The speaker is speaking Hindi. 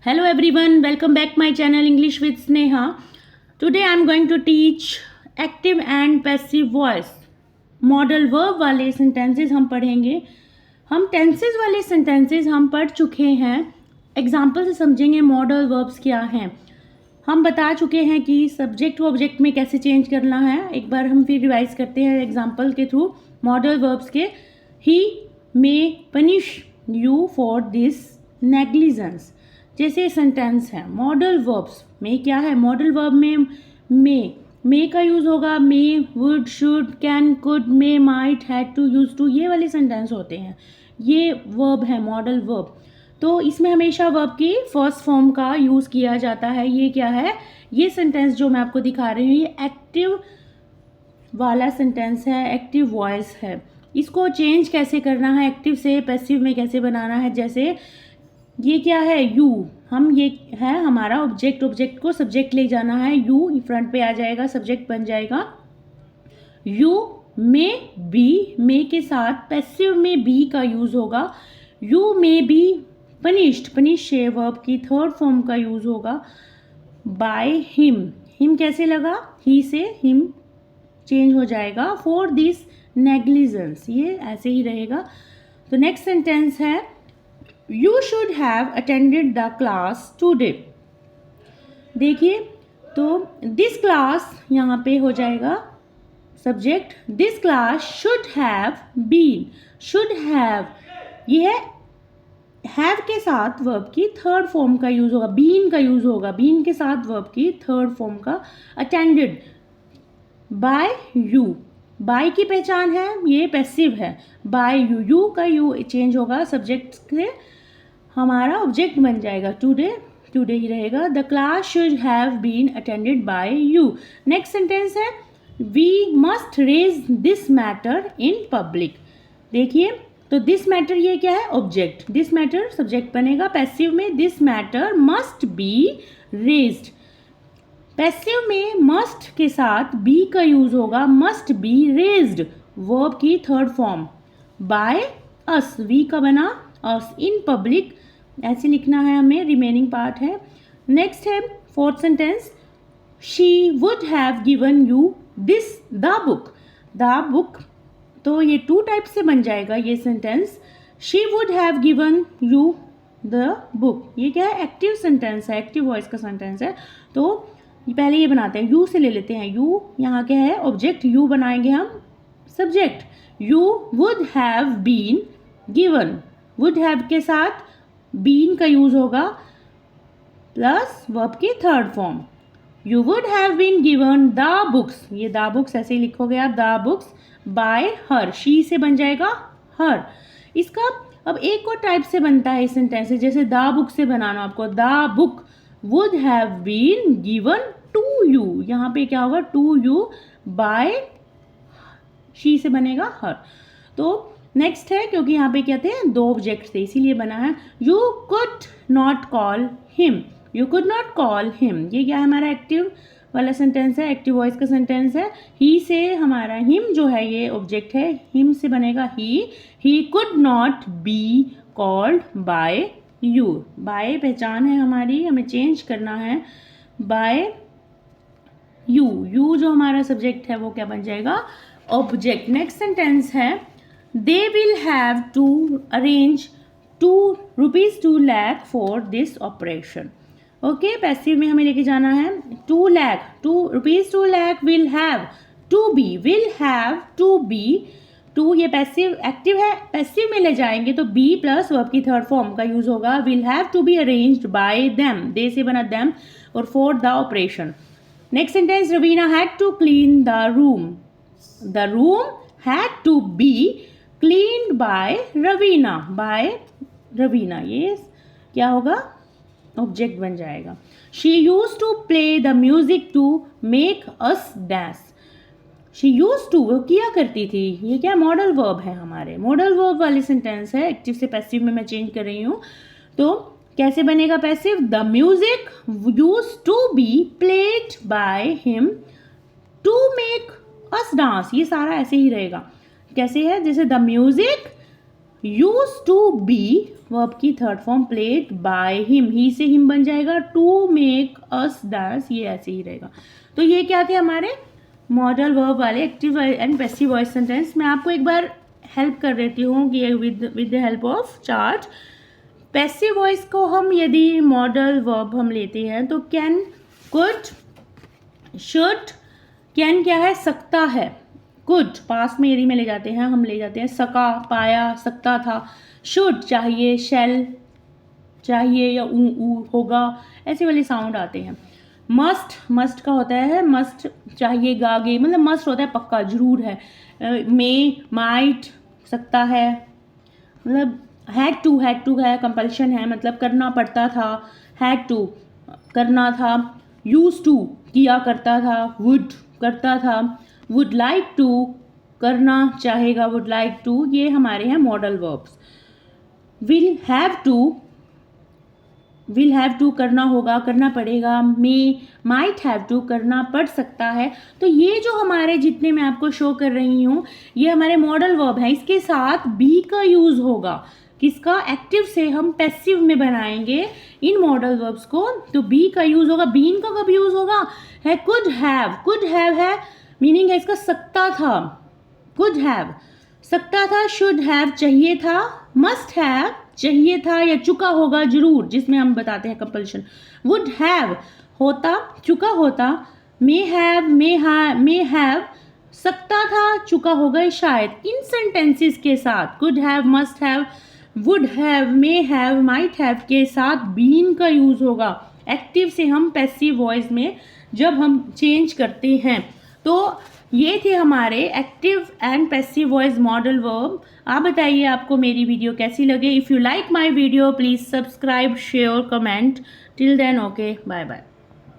Hello everyone, welcome back my channel English with Sneha. Today I am going to teach active and passive voice. Modal verb वाले सेंटेंसेस हम पढ़ेंगे. हम टेंसेस वाले सेंटेंसेस हम पढ़ चुके हैं. एग्जाम्पल से समझेंगे मॉडल वर्ब्स क्या हैं. हम बता चुके हैं कि सब्जेक्ट को ऑब्जेक्ट में कैसे चेंज करना है. एक बार हम फिर रिवाइज करते हैं एग्जाम्पल के थ्रू. मॉडल वर्ब्स के he may punish you for this negligence. जैसे सेंटेंस है मॉडल वर्ब्स में क्या है. मॉडल वर्ब में मे का यूज़ होगा. May, would, should, can, could, may, might, had to, use to, ये वाले सेंटेंस होते हैं. ये वर्ब है मॉडल वर्ब. तो इसमें हमेशा वर्ब की फर्स्ट फॉर्म का यूज़ किया जाता है. ये क्या है, ये सेंटेंस जो मैं आपको दिखा रही हूँ ये एक्टिव वाला सेंटेंस है, एक्टिव वॉइस है. इसको चेंज कैसे करना है, एक्टिव से पैसिव में कैसे बनाना है. जैसे ये क्या है, यू. हम ये है हमारा ऑब्जेक्ट को सब्जेक्ट ले जाना है. यू फ्रंट पे आ जाएगा, सब्जेक्ट बन जाएगा. यू मे बी, मे के साथ पैसिव में बी का यूज होगा. You may be punished, punish verb की थर्ड फॉर्म का यूज होगा. बाय हिम कैसे लगा, ही से हिम चेंज हो जाएगा. फॉर दिस नेग्लिजेंस, ये ऐसे ही रहेगा. तो नेक्स्ट सेंटेंस है You should have attended the class today. देखिए तो this class यहाँ पे हो जाएगा subject. This class should have been. Should have, ये है have के साथ वर्ब की थर्ड फॉर्म का यूज होगा. been का यूज होगा. been के साथ वर्ब की थर्ड फॉर्म का. attended by you. बाय की पहचान है, ये पैसिव है. बाय यू, यू का यू चेंज होगा, सब्जेक्ट से हमारा ऑब्जेक्ट बन जाएगा. टुडे ही रहेगा. The class should have been attended by you. Next sentence है we must raise this matter in public. देखिए तो दिस मैटर ये क्या है, ऑब्जेक्ट. दिस मैटर सब्जेक्ट बनेगा पैसिव में. This matter must be raised. Passive में मस्ट के साथ बी का यूज होगा. मस्ट बी रेज्ड वर्ब की third form. By us, we का बना अस. इन पब्लिक ऐसे लिखना है हमें. रिमेनिंग पार्ट है. नेक्स्ट है fourth sentence she would have given you this the book. The book, तो ये टू टाइप से बन जाएगा ये sentence. She would have given you the book, ये क्या है, एक्टिव सेंटेंस है, एक्टिव वॉइस का सेंटेंस है. तो पहले ये बनाते हैं, यू से ले लेते हैं. यू यहाँ क्या है, ऑब्जेक्ट. यू बनाएंगे हम subject. You would have been given. Would have के साथ बीन का यूज होगा प्लस वर्ब की third form. You would have been given the books. ये द बुक्स ऐसे ही लिखोगे आप, the books by her. She से बन जाएगा हर. इसका अब एक और टाइप से बनता है इस सेंटेंस से. जैसे द बुक से बनाना आपको. The book would have been given to you. यहाँ पे क्या होगा, टू यू बाय शी से बनेगा हर. तो नेक्स्ट है, क्योंकि यहाँ पे क्या थे, दो ऑब्जेक्ट थे इसीलिए बना है. You could not call him. You could not call him, ये क्या है, हमारा एक्टिव वाला सेंटेंस है, एक्टिव वॉइस का सेंटेंस है. ही से हमारा हिम जो है ये ऑब्जेक्ट है. हिम से बनेगा he. He could not be called by you. By पहचान है हमारी, हमें चेंज करना है बाय यू. यू जो हमारा सब्जेक्ट है वो क्या बन जाएगा, ऑब्जेक्ट. नेक्स्ट सेंटेंस है they will have to arrange ₹2 lakh for this operation. Okay, passive में हमें लेके जाना है. 2 lakh, ₹2 lakh will have to be, will have to be. Two ये पैसिव, एक्टिव है, पैसिव में ले जाएंगे तो बी प्लस वर्ब की थर्ड फॉर्म का यूज होगा. will have to be arranged by them, they से बना them, और for the operation. Next sentence Raveena had to clean the room. the room had to be cleaned by Raveena. by Raveena, ये क्या होगा, ऑब्जेक्ट बन जाएगा. she used to play the music to make us dance. she used to, वो किया करती थी. ये क्या, मॉडल वर्ब है हमारे. मॉडल वर्ब वाली सेंटेंस है. एक्टिव से पैसिव में मैं चेंज कर रही हूँ. तो कैसे बनेगा passive, the music used to be played by him to make us dance. ये सारा ऐसे ही रहेगा. कैसे है, जैसे the music use to be verb की third form played by him, he से हिम बन जाएगा, टू मेक अस डांस, ये ऐसे ही रहेगा। तो ये क्या थे हमारे मॉडल वर्ब वाले active and passive voice sentence. मैं आपको एक बार हेल्प कर देती हूँ कि with the help of chart. Passive voice को हम यदि मॉडल वर्ब हम लेते हैं तो कैन, कुड, शुड। कैन क्या है, सकता है। कुड पास में यदि में ले जाते हैं, हम ले जाते हैं सका, पाया, सकता था। शुड चाहिए, शैल चाहिए या ऊ होगा, ऐसे वाले साउंड आते हैं। मस्ट, मस्ट का होता है मस्ट चाहिए, गागे, मतलब मस्ट होता है पक्का, जरूर है। मे, माइट, सकता है, मतलब हैड टू है कंपल्शन है, मतलब करना पड़ता था। हैड टू करना था। यूज टू किया करता था। वुड करता था। वुड लाइक टू करना चाहेगा, वुड लाइक टू, ये हमारे हैं modal verbs. Will have to करना होगा, करना पड़ेगा। मे, माइट हैव टू करना पड़ सकता है। तो ये जो हमारे जितने मैं आपको शो कर रही हूँ ये हमारे मॉडल वर्ब है। इसके साथ बी का यूज होगा, किसका, एक्टिव से हम पैसिव में बनाएंगे इन मॉडल वर्ब्स को, तो बी का यूज होगा। बीन का कब यूज होगा, है कुड हैव है, मीनिंग है इसका सकता था, कुड हैव सकता था। शुड हैव चाहिए था। मस्ट हैव चाहिए था या चुका होगा जरूर, जिसमें हम बताते हैं कंपल्शन। वुड हैव होता, चुका होता। मे हैव सकता था, चुका होगा शायद। इन सेंटेंसेस के साथ could have, must have, would have, may have, might have के साथ बीन का यूज होगा। एक्टिव से हम पैसिव वॉइस में जब हम चेंज करते हैं। तो ये थे हमारे active and passive voice modal verb. आप बताइए आपको मेरी वीडियो कैसी लगे। If you like my video please subscribe, share, comment. Till then okay, bye bye.